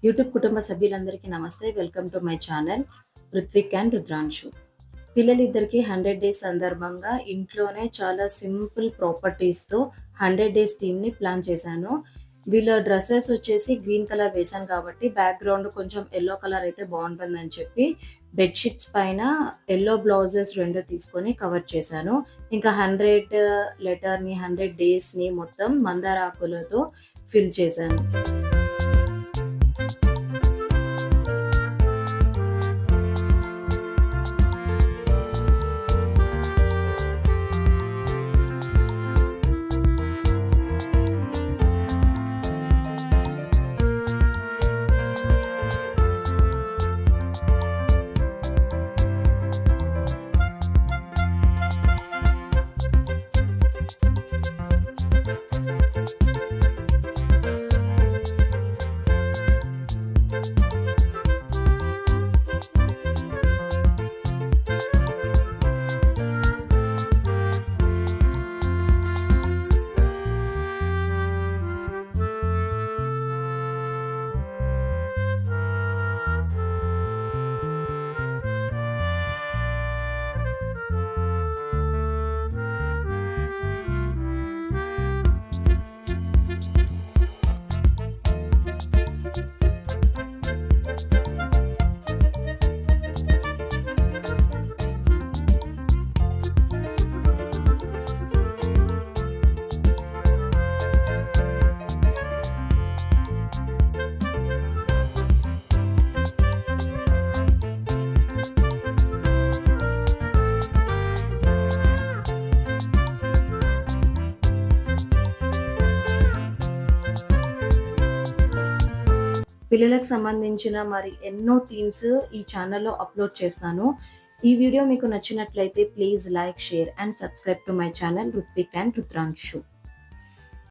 YouTube కుటుంబ సభ్యులందరికీ నమస్తే. Welcome to my channel Ruthvik and Rudranshu. పిల్లలిద్దరికీ 100 డేస్ సందర్భంగా ఇంట్లోనే చాలా సింపుల్ ప్రాపర్టీస్‌తో 100 డేస్ థీమ్‌ని ప్లాన్ చేశాను. వీళ్ళ డ్రెసెస్ వచ్చేసి గ్రీన్ కలర్ వేశాను కాబట్టి బ్యాక్‌గ్రౌండ్ కొంచెం యెల్లో కలర్ అయితే బావుంటుందని చెప్పి బెడ్‌షీట్స్ పైన యెల్లో బ్లౌజెస్ 2 తీసుకొని కవర్ చేశాను. ఇంకా 100 లెటర్‌ని 100 డేస్‌ని మొత్తం మందార ఆకులతో ఫిల్ చేశాను. పిల్లలకు సంబంధించిన మరి ఎన్నో థీమ్స్ ఈ ఛానల్‌లో అప్‌లోడ్ చేస్తాను. ఈ వీడియో మీకు నచ్చినట్లయితే please like, share and subscribe to my channel Ruthvik and రుద్రాంశు.